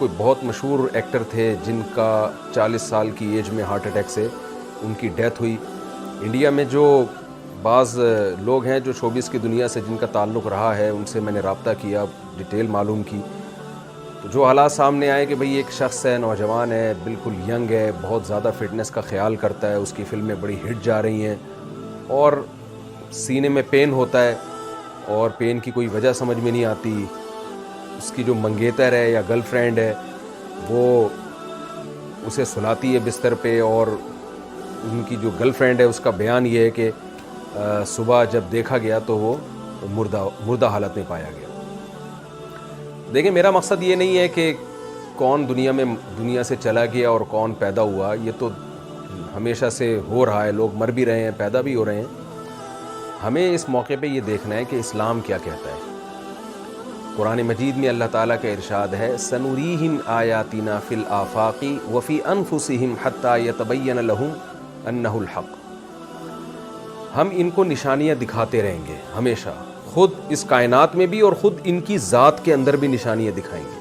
کوئی بہت مشہور ایکٹر تھے جن کا 40 سال کی ایج میں ہارٹ اٹیک سے ان کی ڈیتھ ہوئی. انڈیا میں جو بعض لوگ ہیں جو شوبز کی دنیا سے جن کا تعلق رہا ہے ان سے میں نے رابطہ کیا, ڈیٹیل معلوم کی, تو جو حالات سامنے آئے کہ بھئی ایک شخص ہے, نوجوان ہے, بالکل ینگ ہے, بہت زیادہ فٹنس کا خیال کرتا ہے, اس کی فلمیں بڑی ہٹ جا رہی ہیں اور سینے میں پین ہوتا ہے اور پین کی کوئی وجہ سمجھ میں نہیں آتی. اس کی جو منگیتر ہے یا گرل فرینڈ ہے وہ اسے سلاتی ہے بستر پہ, اور ان کی جو گرل فرینڈ ہے اس کا بیان یہ ہے کہ صبح جب دیکھا گیا تو وہ مردہ حالت میں پایا گیا. دیکھیں, میرا مقصد یہ نہیں ہے کہ کون دنیا سے چلا گیا اور کون پیدا ہوا, یہ تو ہمیشہ سے ہو رہا ہے, لوگ مر بھی رہے ہیں, پیدا بھی ہو رہے ہیں. ہمیں اس موقع پہ یہ دیکھنا ہے کہ اسلام کیا کہتا ہے. قرآن مجید میں اللہ تعالیٰ کا ارشاد ہے, سنوریہم آیاتنا فی الآفاق وفی انفسہم حتی یتبین لہم انہ الحق. ہم ان کو نشانیاں دکھاتے رہیں گے ہمیشہ, خود اس کائنات میں بھی اور خود ان کی ذات کے اندر بھی نشانیاں دکھائیں گے.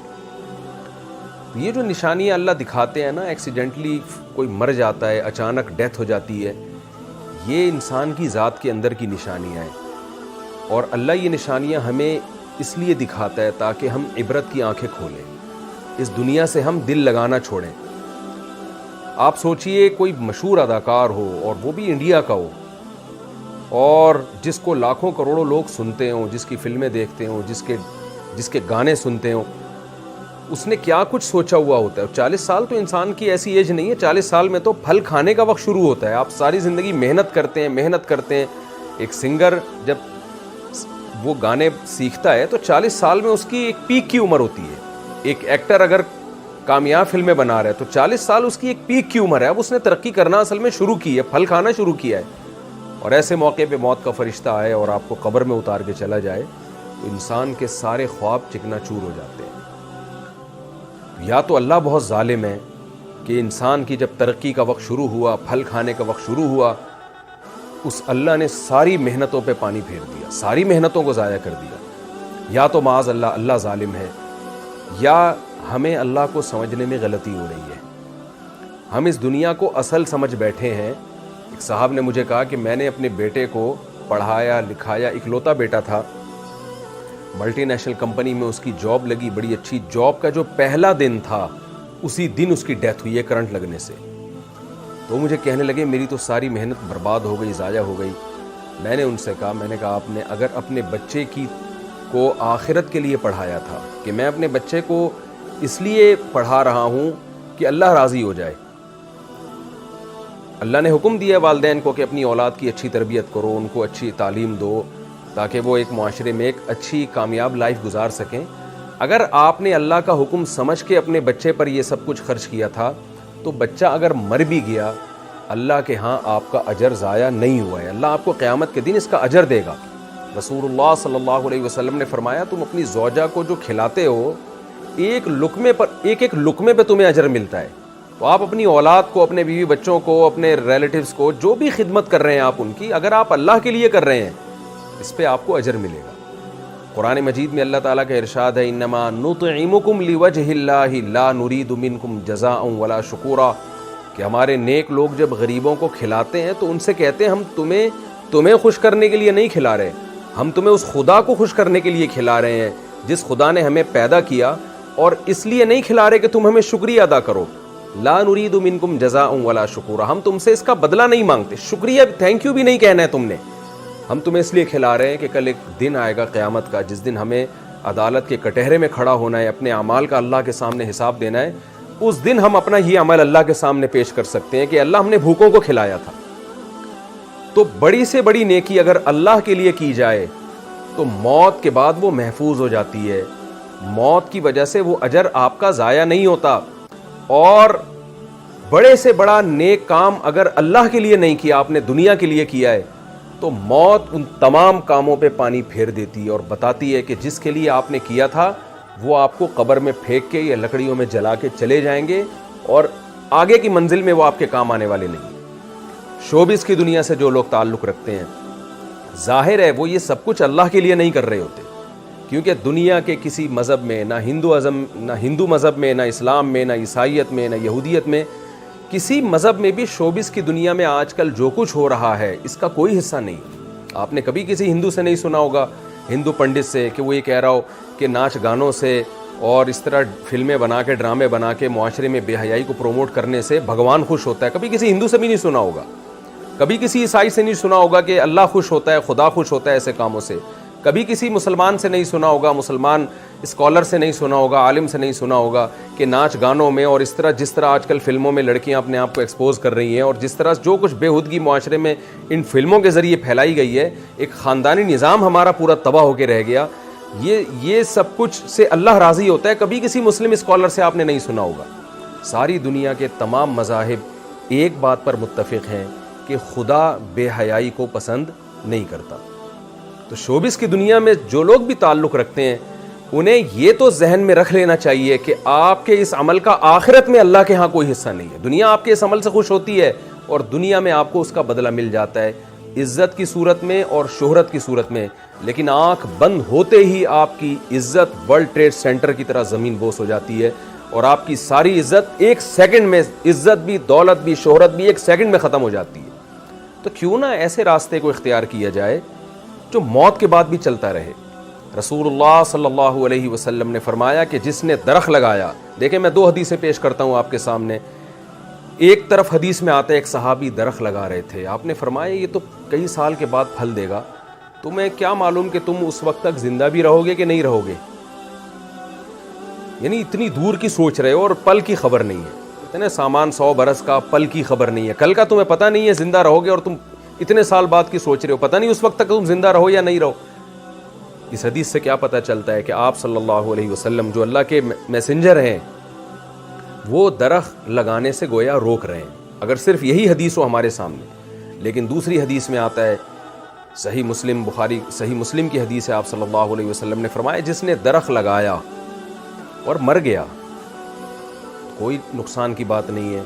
یہ جو نشانیاں اللہ دکھاتے ہیں نا, ایکسیڈنٹلی کوئی مر جاتا ہے, اچانک ڈیتھ ہو جاتی ہے, یہ انسان کی ذات کے اندر کی نشانیاں ہیں. اور اللہ یہ نشانیاں ہمیں اس لیے دکھاتا ہے تاکہ ہم عبرت کی آنکھیں کھولیں, اس دنیا سے ہم دل لگانا چھوڑیں. آپ سوچئے کوئی مشہور اداکار ہو اور وہ بھی انڈیا کا ہو, اور جس کو لاکھوں کروڑوں لوگ سنتے ہوں, جس کی فلمیں دیکھتے ہوں, جس کے گانے سنتے ہوں, اس نے کیا کچھ سوچا ہوا ہوتا ہے. 40 سال تو انسان کی ایسی ایج نہیں ہے, 40 سال میں تو پھل کھانے کا وقت شروع ہوتا ہے. آپ ساری زندگی محنت کرتے ہیں. ایک سنگر جب وہ گانے سیکھتا ہے تو 40 سال میں اس کی ایک پیک کی عمر ہوتی ہے. ایک ایکٹر اگر کامیاب فلمیں بنا رہا ہے تو 40 سال اس کی ایک پیک کی عمر ہے. اب اس نے ترقی کرنا اصل میں شروع کی ہے, پھل کھانا شروع کیا ہے. اور ایسے موقع پہ موت کا فرشتہ آئے اور آپ کو قبر میں اتار کے چلا جائے تو انسان کے سارے خواب چکنا چور ہو جاتے ہیں. یا تو اللہ بہت ظالم ہے کہ انسان کی جب ترقی کا وقت شروع ہوا, پھل کھانے کا وقت شروع ہوا, اس اللہ نے ساری محنتوں پہ پانی پھیر دیا, ساری محنتوں کو ضائع کر دیا. یا تو معاذ اللہ ظالم ہے, یا ہمیں اللہ کو سمجھنے میں غلطی ہو رہی ہے. ہم اس دنیا کو اصل سمجھ بیٹھے ہیں. ایک صاحب نے مجھے کہا کہ میں نے اپنے بیٹے کو پڑھایا لکھایا, اکلوتا بیٹا تھا, ملٹی نیشنل کمپنی میں اس کی جاب لگی, بڑی اچھی جاب کا جو پہلا دن تھا اسی دن اس کی ڈیتھ ہوئی ہے کرنٹ لگنے سے. تو مجھے کہنے لگے میری تو ساری محنت برباد ہو گئی, ضائع ہو گئی. میں نے ان سے کہا آپ نے اگر اپنے بچے کو آخرت کے لیے پڑھایا تھا, کہ میں اپنے بچے کو اس لیے پڑھا رہا ہوں کہ اللہ راضی ہو جائے. اللہ نے حکم دیا والدین کو کہ اپنی اولاد کی اچھی تربیت کرو, ان کو اچھی تعلیم دو تاکہ وہ ایک معاشرے میں ایک اچھی کامیاب لائف گزار سکیں. اگر آپ نے اللہ کا حکم سمجھ کے اپنے بچے پر یہ سب کچھ خرچ کیا تھا تو بچہ اگر مر بھی گیا, اللہ کے ہاں آپ کا اجر ضائع نہیں ہوا ہے. اللہ آپ کو قیامت کے دن اس کا اجر دے گا. رسول اللہ صلی اللہ علیہ وسلم نے فرمایا تم اپنی زوجہ کو جو کھلاتے ہو ایک لقمے پہ تمہیں اجر ملتا ہے. تو آپ اپنی اولاد کو, اپنے بیوی بچوں کو, اپنے ریلیٹیوز کو, جو بھی خدمت کر رہے ہیں آپ ان کی, اگر آپ اللہ کے لیے کر رہے ہیں اس پہ آپ کو اجر ملے گا. قرآن مجید میں اللہ تعالیٰ کا ارشاد ہے, انما نطعمکم لوجہ اللہ لا نرید منکم جزاء ولا شکورا, کہ ہمارے نیک لوگ جب غریبوں کو کھلاتے ہیں تو ان سے کہتے ہیں ہم تمہیں خوش کرنے کے لیے نہیں کھلا رہے, ہم تمہیں اس خدا کو خوش کرنے کے لیے کھلا رہے ہیں جس خدا نے ہمیں پیدا کیا, اور اس لیے نہیں کھلا رہے کہ تم ہمیں شکریہ ادا کرو. لا نرید منکم جزاء ولا شکورا, ہم تم سے اس کا بدلہ نہیں مانگتے, شکریہ تھینک یو بھی نہیں کہنا ہے تم نے, ہم تمہیں اس لیے کھلا رہے ہیں کہ کل ایک دن آئے گا قیامت کا جس دن ہمیں عدالت کے کٹہرے میں کھڑا ہونا ہے, اپنے اعمال کا اللہ کے سامنے حساب دینا ہے. اس دن ہم اپنا یہ عمل اللہ کے سامنے پیش کر سکتے ہیں کہ اللہ ہم نے بھوکوں کو کھلایا تھا. تو بڑی سے بڑی نیکی اگر اللہ کے لیے کی جائے تو موت کے بعد وہ محفوظ ہو جاتی ہے, موت کی وجہ سے وہ اجر آپ کا ضائع نہیں ہوتا. اور بڑے سے بڑا نیک کام اگر اللہ کے لیے نہیں کیا, آپ نے دنیا کے لیے کیا ہے, تو موت ان تمام کاموں پہ پانی پھیر دیتی ہے اور بتاتی ہے کہ جس کے لیے آپ نے کیا تھا وہ آپ کو قبر میں پھینک کے یا لکڑیوں میں جلا کے چلے جائیں گے, اور آگے کی منزل میں وہ آپ کے کام آنے والے نہیں. شوبز کی دنیا سے جو لوگ تعلق رکھتے ہیں, ظاہر ہے وہ یہ سب کچھ اللہ کے لیے نہیں کر رہے ہوتے کیونکہ دنیا کے کسی مذہب میں، نہ ہندو مذہب میں، نہ اسلام میں، نہ عیسائیت میں، نہ یہودیت میں، کسی مذہب میں بھی شوبز کی دنیا میں آج کل جو کچھ ہو رہا ہے اس کا کوئی حصہ نہیں۔ آپ نے کبھی کسی ہندو سے نہیں سنا ہوگا، ہندو پنڈت سے، کہ وہ یہ کہہ رہا ہو کہ ناچ گانوں سے اور اس طرح فلمیں بنا کے، ڈرامے بنا کے معاشرے میں بے حیائی کو پروموٹ کرنے سے بھگوان خوش ہوتا ہے۔ کبھی کسی ہندو سے بھی نہیں سنا ہوگا، کبھی کسی عیسائی سے نہیں سنا ہوگا کہ اللہ خوش ہوتا ہے، خدا خوش ہوتا ہے ایسے کاموں سے، کبھی کسی مسلمان سے نہیں سنا ہوگا، مسلمان اسکالر سے نہیں سنا ہوگا، عالم سے نہیں سنا ہوگا کہ ناچ گانوں میں اور اس طرح جس طرح آج کل فلموں میں لڑکیاں اپنے آپ کو ایکسپوز کر رہی ہیں اور جس طرح جو کچھ بے ہودگی معاشرے میں ان فلموں کے ذریعے پھیلائی گئی ہے، ایک خاندانی نظام ہمارا پورا تباہ ہو کے رہ گیا۔ یہ سب کچھ سے اللہ راضی ہوتا ہے، کبھی کسی مسلم اسکالر سے آپ نے نہیں سنا ہوگا۔ ساری دنیا کے تمام مذاہب ایک بات پر متفق ہیں کہ خدا بے حیائی کو پسند نہیں کرتا۔ تو شوبز کی دنیا میں جو لوگ بھی تعلق رکھتے ہیں انہیں یہ تو ذہن میں رکھ لینا چاہیے کہ آپ کے اس عمل کا آخرت میں اللہ کے ہاں کوئی حصہ نہیں ہے۔ دنیا آپ کے اس عمل سے خوش ہوتی ہے اور دنیا میں آپ کو اس کا بدلہ مل جاتا ہے، عزت کی صورت میں اور شہرت کی صورت میں، لیکن آنکھ بند ہوتے ہی آپ کی عزت ورلڈ ٹریڈ سینٹر کی طرح زمین بوس ہو جاتی ہے اور آپ کی ساری عزت ایک سیکنڈ میں، عزت بھی، دولت بھی، شہرت بھی ایک سیکنڈ میں ختم ہو جاتی ہے۔ تو کیوں نہ ایسے راستے کو اختیار کیا جائے جو موت کے بعد بھی چلتا رہے۔ رسول اللہ صلی اللہ علیہ وسلم نے فرمایا کہ جس نے درخت لگایا، دیکھیں میں دو حدیثیں پیش کرتا ہوں آپ کے سامنے۔ ایک طرف حدیث میں آتا ہے ایک صحابی درخت لگا رہے تھے، آپ نے فرمایا یہ تو کئی سال کے بعد پھل دے گا، تمہیں کیا معلوم کہ تم اس وقت تک زندہ بھی رہو گے کہ نہیں رہو گے؟ یعنی اتنی دور کی سوچ رہے ہو اور پل کی خبر نہیں ہے۔ کہتے ہیں سامان 100 برس کا، پل کی خبر نہیں ہے، کل کا تمہیں پتہ نہیں ہے زندہ رہو گے اور تم اتنے سال بعد کی سوچ رہے ہو، پتہ نہیں اس وقت تک تم زندہ رہو یا نہیں رہو۔ اس حدیث سے کیا پتہ چلتا ہے کہ آپ صلی اللہ علیہ وسلم جو اللہ کے میسنجر ہیں وہ درخت لگانے سے گویا روک رہے ہیں، اگر صرف یہی حدیث ہو ہمارے سامنے۔ لیکن دوسری حدیث میں آتا ہے، صحیح مسلم، بخاری صحیح مسلم کی حدیث ہے، آپ صلی اللہ علیہ وسلم نے فرمایا جس نے درخت لگایا اور مر گیا، کوئی نقصان کی بات نہیں ہے،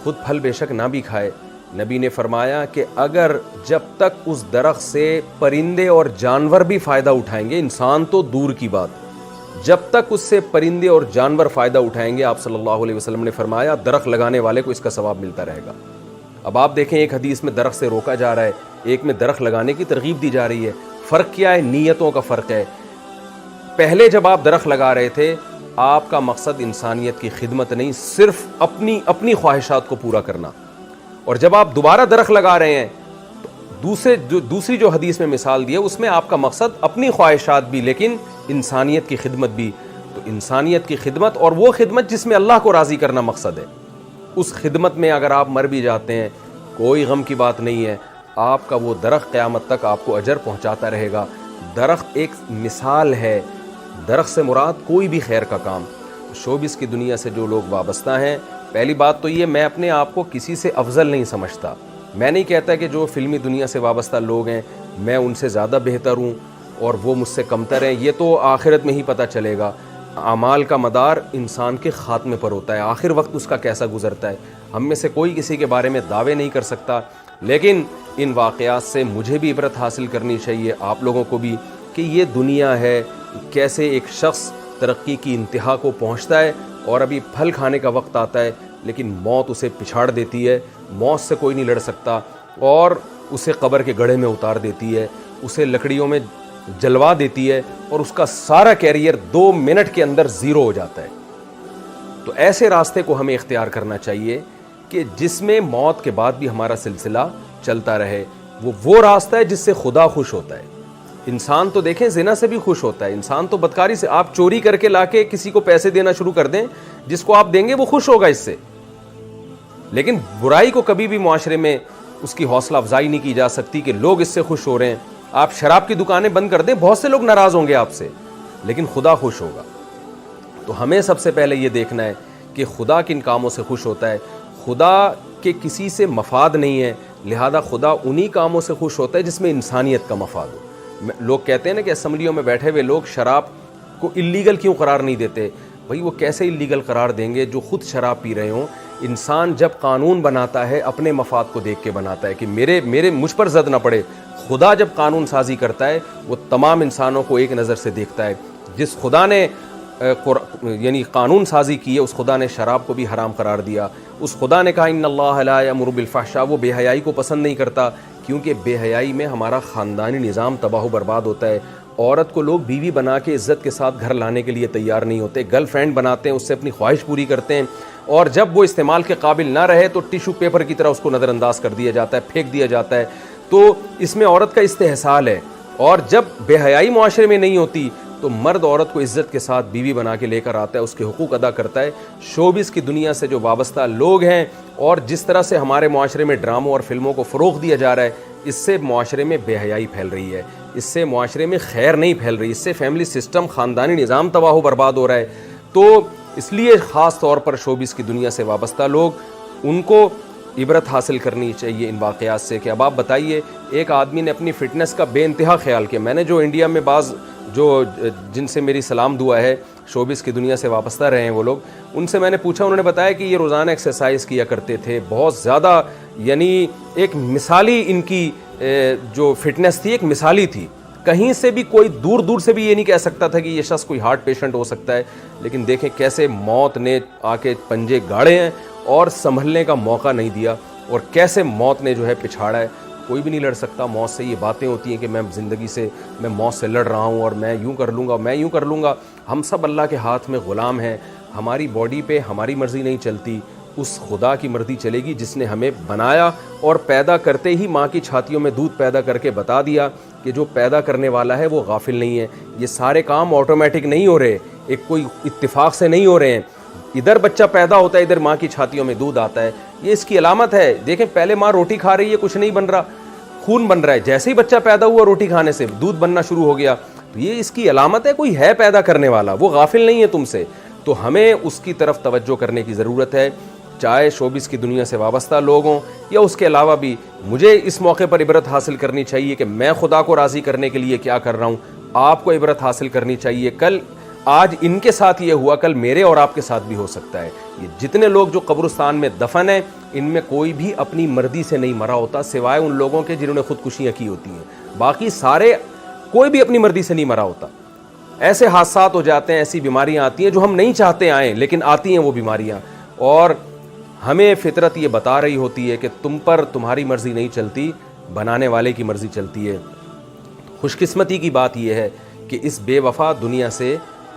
خود پھل بے شک نہ بھی کھائے، نبی نے فرمایا کہ اگر جب تک اس درخت سے پرندے اور جانور بھی فائدہ اٹھائیں گے، انسان تو دور کی بات، جب تک اس سے پرندے اور جانور فائدہ اٹھائیں گے، آپ صلی اللہ علیہ وسلم نے فرمایا درخت لگانے والے کو اس کا ثواب ملتا رہے گا۔ اب آپ دیکھیں ایک حدیث میں درخت سے روکا جا رہا ہے، ایک میں درخت لگانے کی ترغیب دی جا رہی ہے۔ فرق کیا ہے؟ نیتوں کا فرق ہے۔ پہلے جب آپ درخت لگا رہے تھے آپ کا مقصد انسانیت کی خدمت نہیں، صرف اپنی خواہشات کو پورا کرنا، اور جب آپ دوبارہ درخت لگا رہے ہیں تو دوسری جو حدیث میں مثال دی ہے اس میں آپ کا مقصد اپنی خواہشات بھی لیکن انسانیت کی خدمت بھی۔ تو انسانیت کی خدمت اور وہ خدمت جس میں اللہ کو راضی کرنا مقصد ہے، اس خدمت میں اگر آپ مر بھی جاتے ہیں کوئی غم کی بات نہیں ہے، آپ کا وہ درخت قیامت تک آپ کو اجر پہنچاتا رہے گا۔ درخت ایک مثال ہے، درخت سے مراد کوئی بھی خیر کا کام۔ شوبز کی دنیا سے جو لوگ وابستہ ہیں، پہلی بات تو یہ میں اپنے آپ کو کسی سے افضل نہیں سمجھتا، میں نہیں کہتا کہ جو فلمی دنیا سے وابستہ لوگ ہیں میں ان سے زیادہ بہتر ہوں اور وہ مجھ سے کمتر ہیں، یہ تو آخرت میں ہی پتہ چلے گا۔ اعمال کا مدار انسان کے خاتمے پر ہوتا ہے، آخر وقت اس کا کیسا گزرتا ہے، ہم میں سے کوئی کسی کے بارے میں دعوے نہیں کر سکتا، لیکن ان واقعات سے مجھے بھی عبرت حاصل کرنی چاہیے، آپ لوگوں کو بھی، کہ یہ دنیا ہے، کیسے ایک شخص ترقی کی انتہا کو پہنچتا ہے اور ابھی پھل کھانے کا وقت آتا ہے لیکن موت اسے پچھاڑ دیتی ہے، موت سے کوئی نہیں لڑ سکتا اور اسے قبر کے گڑھے میں اتار دیتی ہے، اسے لکڑیوں میں جلوا دیتی ہے اور اس کا سارا کیریئر 2 منٹ کے اندر زیرو ہو جاتا ہے۔ تو ایسے راستے کو ہمیں اختیار کرنا چاہیے کہ جس میں موت کے بعد بھی ہمارا سلسلہ چلتا رہے، وہ راستہ ہے جس سے خدا خوش ہوتا ہے۔ انسان تو دیکھیں زنا سے بھی خوش ہوتا ہے، انسان تو بدکاری سے، آپ چوری کر کے لا کے کسی کو پیسے دینا شروع کر دیں، جس کو آپ دیں گے وہ خوش ہوگا اس سے، لیکن برائی کو کبھی بھی معاشرے میں اس کی حوصلہ افزائی نہیں کی جا سکتی کہ لوگ اس سے خوش ہو رہے ہیں۔ آپ شراب کی دکانیں بند کر دیں، بہت سے لوگ ناراض ہوں گے آپ سے، لیکن خدا خوش ہوگا۔ تو ہمیں سب سے پہلے یہ دیکھنا ہے کہ خدا کن کاموں سے خوش ہوتا ہے، خدا کے کسی سے مفاد نہیں ہے، لہذا خدا انہی کاموں سے خوش ہوتا ہے جس میں انسانیت کا مفاد ہو۔ لوگ کہتے ہیں نا کہ اسمبلیوں میں بیٹھے ہوئے لوگ شراب کو اللیگل کیوں قرار نہیں دیتے، بھائی وہ کیسے اللیگل قرار دیں گے جو خود شراب پی رہے ہوں؟ انسان جب قانون بناتا ہے اپنے مفاد کو دیکھ کے بناتا ہے کہ میرے مجھ پر زد نہ پڑے. خدا جب قانون سازی کرتا ہے وہ تمام انسانوں کو ایک نظر سے دیکھتا ہے. جس خدا نے یعنی قانون سازی کی ہے اس خدا نے شراب کو بھی حرام قرار دیا. اس خدا نے کہا ان اللہ لا یامر بالفحشاء، وہ بے حیائی کو پسند نہیں کرتا، کیونکہ بے حیائی میں ہمارا خاندانی نظام تباہ و برباد ہوتا ہے. عورت کو لوگ بیوی بنا کے عزت کے ساتھ گھر لانے کے لیے تیار نہیں ہوتے، گرل فرینڈ بناتے ہیں، اس سے اپنی خواہش پوری کرتے ہیں، اور جب وہ استعمال کے قابل نہ رہے تو ٹیشو پیپر کی طرح اس کو نظر انداز کر دیا جاتا ہے، پھینک دیا جاتا ہے. تو اس میں عورت کا استحصال ہے. اور جب بے حیائی معاشرے میں نہیں ہوتی تو مرد عورت کو عزت کے ساتھ بیوی بنا کے لے کر آتا ہے، اس کے حقوق ادا کرتا ہے. شوبز کی دنیا سے جو وابستہ لوگ ہیں اور جس طرح سے ہمارے معاشرے میں ڈراموں اور فلموں کو فروغ دیا جا رہا ہے، اس سے معاشرے میں بے حیائی پھیل رہی ہے، اس سے معاشرے میں خیر نہیں پھیل رہی، اس سے فیملی سسٹم، خاندانی نظام تباہ و برباد ہو رہا ہے. تو اس لیے خاص طور پر شوبز کی دنیا سے وابستہ لوگ، ان کو عبرت حاصل کرنی چاہیے ان واقعات سے. کہ اب آپ بتائیے، ایک آدمی نے اپنی فٹنس کا بے انتہا خیال کیا. میں نے جو انڈیا میں بعض جن سے میری سلام دعا ہے، شوبز کی دنیا سے وابستہ رہے ہیں وہ لوگ، ان سے میں نے پوچھا، انہوں نے بتایا کہ یہ روزانہ ایکسرسائز کیا کرتے تھے، بہت زیادہ، یعنی ایک مثالی ان کی جو فٹنس تھی ایک مثالی تھی. کہیں سے بھی کوئی دور دور سے بھی یہ نہیں کہہ سکتا تھا کہ یہ شخص کوئی ہارٹ پیشنٹ ہو سکتا ہے. لیکن دیکھیں کیسے موت نے آ کے پنجے گاڑے ہیں اور سنبھلنے کا موقع نہیں دیا، اور کیسے موت نے جو ہے پچھاڑا ہے. کوئی بھی نہیں لڑ سکتا موت سے. یہ باتیں ہوتی ہیں کہ میں زندگی سے، میں موت سے لڑ رہا ہوں اور میں یوں کر لوں گا، میں یوں کر لوں گا. ہم سب اللہ کے ہاتھ میں غلام ہیں. ہماری باڈی پہ ہماری مرضی نہیں چلتی، اس خدا کی مرضی چلے گی جس نے ہمیں بنایا اور پیدا کرتے ہی ماں کی چھاتیوں میں دودھ پیدا کر کے بتا دیا کہ جو پیدا کرنے والا ہے وہ غافل نہیں ہے. یہ سارے کام آٹومیٹک نہیں ہو رہے، ایک کوئی اتفاق سے نہیں ہو رہے ہیں. ادھر بچہ پیدا ہوتا ہے، ادھر ماں کی چھاتیوں میں دودھ آتا ہے. یہ اس کی علامت ہے. دیکھیں پہلے ماں روٹی کھا رہی ہے، کچھ نہیں بن رہا، خون بن رہا ہے. جیسے ہی بچہ پیدا ہوا روٹی کھانے سے دودھ بننا شروع ہو گیا. تو یہ اس کی علامت ہے کوئی ہے پیدا کرنے والا، وہ غافل نہیں ہے تم سے. تو ہمیں اس کی طرف توجہ کرنے کی ضرورت ہے، چاہے شوبز کی دنیا سے وابستہ لوگ ہوں یا اس کے علاوہ بھی. مجھے اس موقع پر عبرت حاصل کرنی چاہیے کہ میں خدا کو راضی کرنے کے لیے کیا کر رہا ہوں. آپ کو عبرت حاصل کرنی چاہیے، کل آج ان کے ساتھ یہ ہوا، کل میرے اور آپ کے ساتھ بھی ہو سکتا ہے. یہ جتنے لوگ جو قبرستان میں دفن ہیں، ان میں کوئی بھی اپنی مرضی سے نہیں مرا ہوتا، سوائے ان لوگوں کے جنہوں نے خودکشیاں کی ہوتی ہیں. باقی سارے کوئی بھی اپنی مرضی سے نہیں مرا ہوتا. ایسے حادثات ہو جاتے ہیں، ایسی بیماریاں آتی ہیں جو ہم نہیں چاہتے آئیں، لیکن آتی ہیں وہ بیماریاں. اور ہمیں فطرت یہ بتا رہی ہوتی ہے کہ تم پر تمہاری مرضی نہیں چلتی، بنانے والے کی مرضی چلتی ہے. خوش قسمتی کی بات یہ ہے کہ اس بے وفا دنیا سے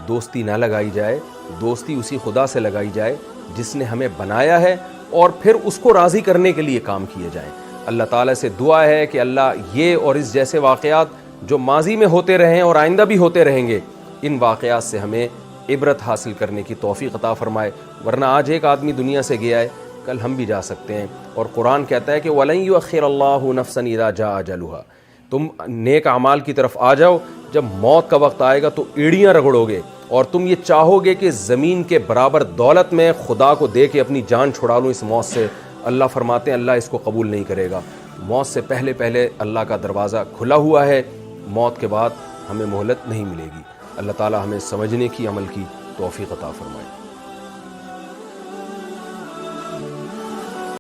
دوستی نہ لگائی جائے. دوستی اسی خدا سے لگائی جائے جس نے ہمیں بنایا ہے، اور پھر اس کو راضی کرنے کے لیے کام کیے جائیں. اللہ تعالیٰ سے دعا ہے کہ اللہ یہ اور اس جیسے واقعات جو ماضی میں ہوتے رہے ہیں اور آئندہ بھی ہوتے رہیں گے، ان واقعات سے ہمیں عبرت حاصل کرنے کی توفیق عطا فرمائے. ورنہ آج ایک آدمی دنیا سے گیا ہے، کل ہم بھی جا سکتے ہیں. اور قرآن کہتا ہے کہ وَلَن يُؤَخِّرَ اللَّهُ نَفْسًا إِذَا جَاءَ أَجَلُهَا. تم نیک اعمال کی طرف آ جاؤ، جب موت کا وقت آئے گا تو ایڑیاں رگڑو گے اور تم یہ چاہو گے کہ زمین کے برابر دولت میں خدا کو دے کے اپنی جان چھڑا لوں اس موت سے. اللہ فرماتے ہیں اللہ اس کو قبول نہیں کرے گا. موت سے پہلے پہلے اللہ کا دروازہ کھلا ہوا ہے، موت کے بعد ہمیں مہلت نہیں ملے گی. اللہ تعالی ہمیں سمجھنے کی، عمل کی توفیق عطا فرمائے.